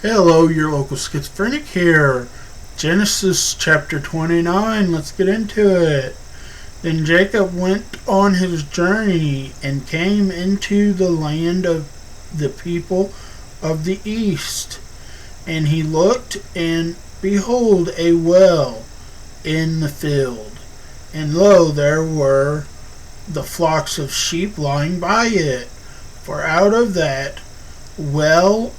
Hello, your local schizophrenic here. Genesis chapter 29, let's get into it. Then Jacob went on his journey and came into the land of the people of the east. And he looked, and behold, a well in the field. And lo, there were the flocks of sheep lying by it. For out of that well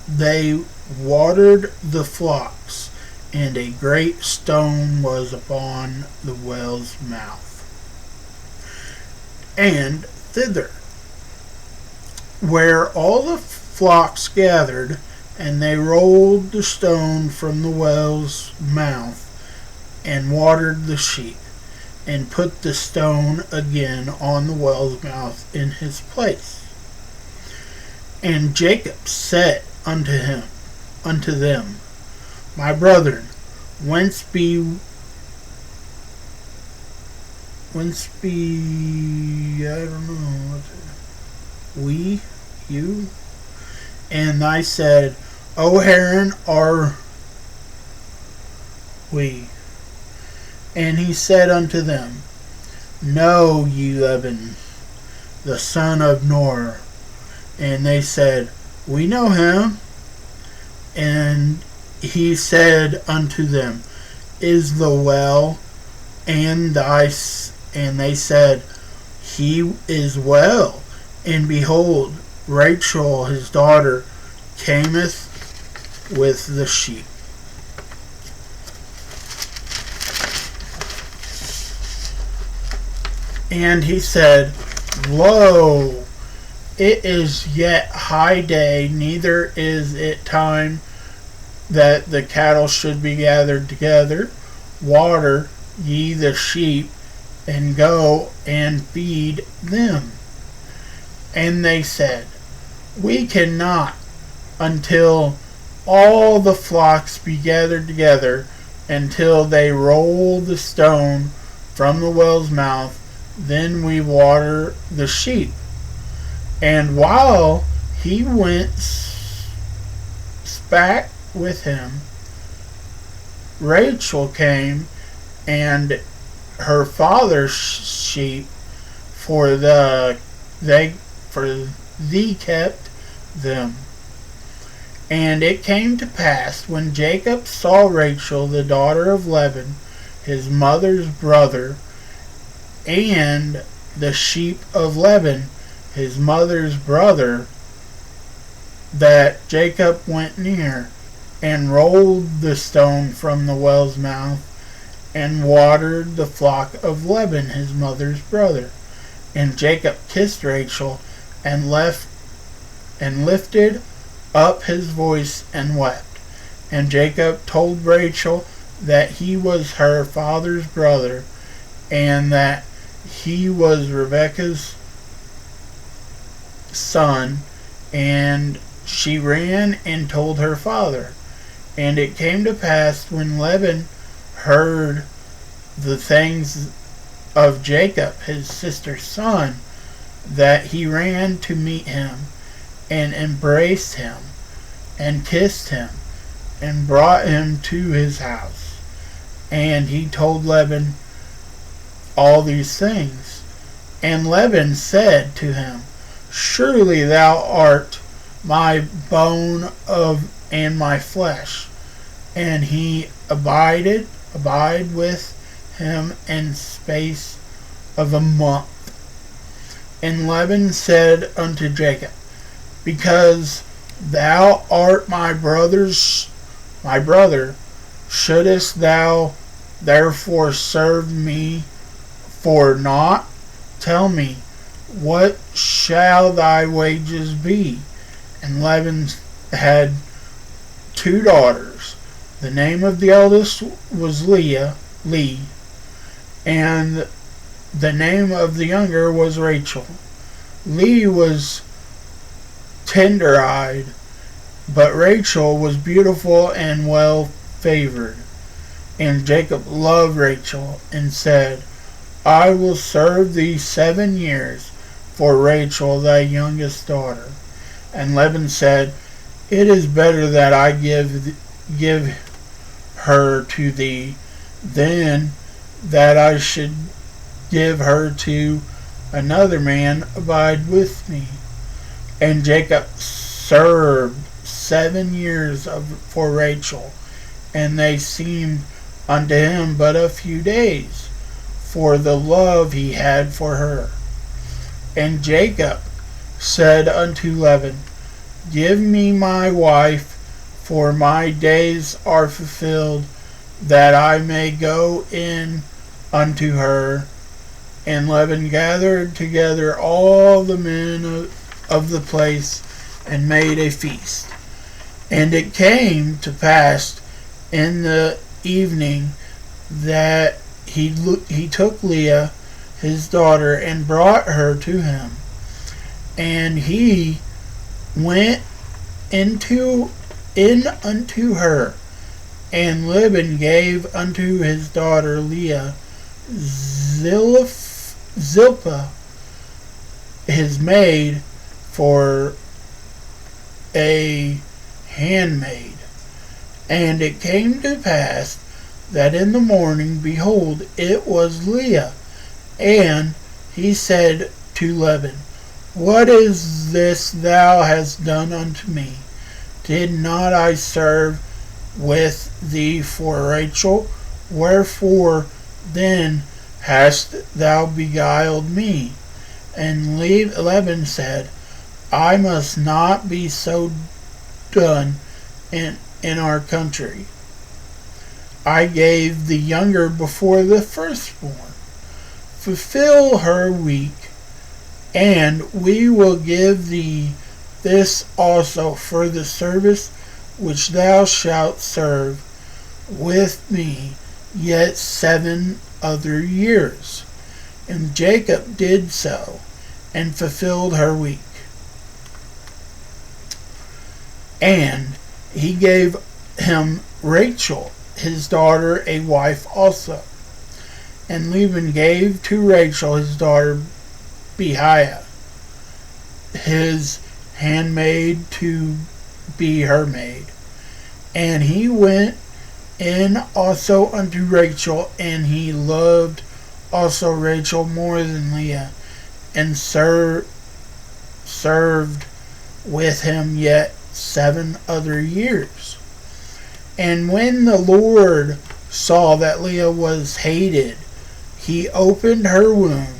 they watered the flocks, and a great stone was upon the well's mouth. And thither, where all the flocks gathered, and they rolled the stone from the well's mouth, and watered the sheep, and put the stone again on the well's mouth in his place. And Jacob said unto them, My brethren, whence be I don't know, we, you? And I said, O Haran, are we? And he said unto them, Know ye Laban, the son of Nor? And they said, We know him. And he said unto them, Is the well? And they said, He is well. And behold, Rachel his daughter cameth with the sheep. And he said, Lo, it is yet high day, neither is it time that the cattle should be gathered together. Water ye the sheep, and go and feed them. And they said, We cannot until all the flocks be gathered together, until they roll the stone from the well's mouth, then we water the sheep. And while he went back with him, Rachel came, and her father's sheep, for thee kept them. And it came to pass, when Jacob saw Rachel the daughter of Laban, his mother's brother, and the sheep of Laban, his mother's brother, that Jacob went near, and rolled the stone from the well's mouth, and watered the flock of Laban, his mother's brother. And Jacob kissed Rachel, and lifted up his voice, and wept. And Jacob told Rachel that he was her father's brother, and that he was Rebekah's son. And she ran and told her father. And it came to pass, when Laban heard the things of Jacob his sister's son, that he ran to meet him, and embraced him, and kissed him, and brought him to his house. And he told Laban all these things. And Laban said to him, Surely thou art my bone and my flesh. And he abide with him in space of a month. And Laban said unto Jacob, Because thou art my brother, shouldest thou therefore serve me for naught? Tell me, what shall thy wages be? And Laban had 2 daughters. The name of the eldest was Leah, and the name of the younger was Rachel. Leah was tender-eyed, but Rachel was beautiful and well favored. And Jacob loved Rachel, and said, I will serve thee 7 years for Rachel thy youngest daughter. And Laban said, It is better that I give her to thee than that I should give her to another man. Abide with me. And Jacob served 7 years for Rachel, and they seemed unto him but a few days, for the love he had for her. And Jacob said unto Laban, Give me my wife, for my days are fulfilled, that I may go in unto her. And Laban gathered together all the men of the place, and made a feast. And it came to pass in the evening that he took Leah his daughter and brought her to him. And he went in unto her, and Laban gave unto his daughter Leah Zilpah his maid for a handmaid. And it came to pass that in the morning, behold, it was Leah. And he said to Laban, What is this thou hast done unto me? Did not I serve with thee for Rachel? Wherefore then hast thou beguiled me? And Laban said, I must not be so done in our country. I gave the younger before the firstborn. Fulfill her week, and we will give thee this also for the service which thou shalt serve with me yet 7 other years. And Jacob did so, and fulfilled her week. And he gave him Rachel, his daughter, a wife also. And Laban gave to Rachel his daughter Behiah, his handmaid, to be her maid. And he went in also unto Rachel, and he loved also Rachel more than Leah, and served with him yet 7 other years. And when the Lord saw that Leah was hated, he opened her womb,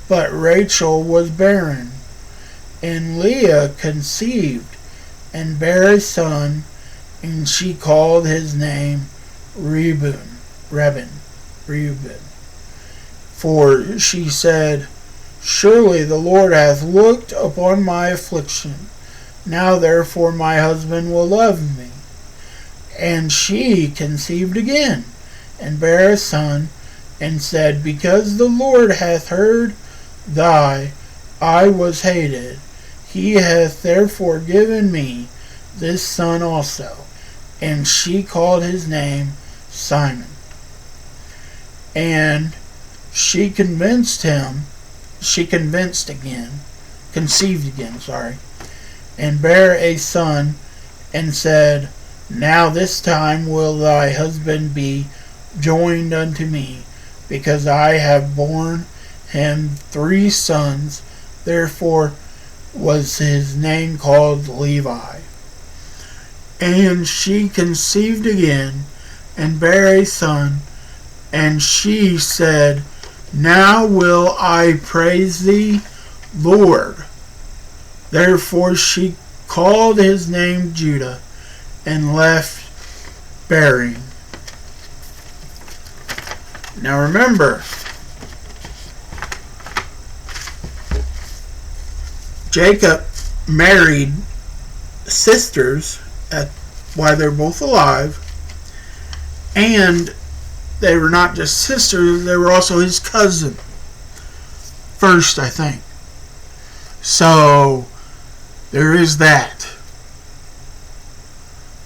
but Rachel was barren. And Leah conceived, and bare a son, and she called his name Reuben. For she said, Surely the Lord hath looked upon my affliction. Now therefore my husband will love me. And she conceived again, and bare a son, and said, Because the Lord hath heard I was hated, he hath therefore given me this son also. And she called his name Simon. And she conceived again, and bare a son, and said, Now this time will thy husband be joined unto me, because I have borne him 3 sons. Therefore was his name called Levi. And she conceived again, and bare a son, and she said, Now will I praise thee, Lord. Therefore she called his name Judah, and left bearing. Now remember, Jacob married sisters while they're both alive, and they were not just sisters, they were also his cousin. First, I think. So, there is that.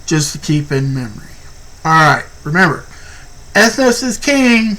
Just to keep in memory. Alright, remember, ethnos is king.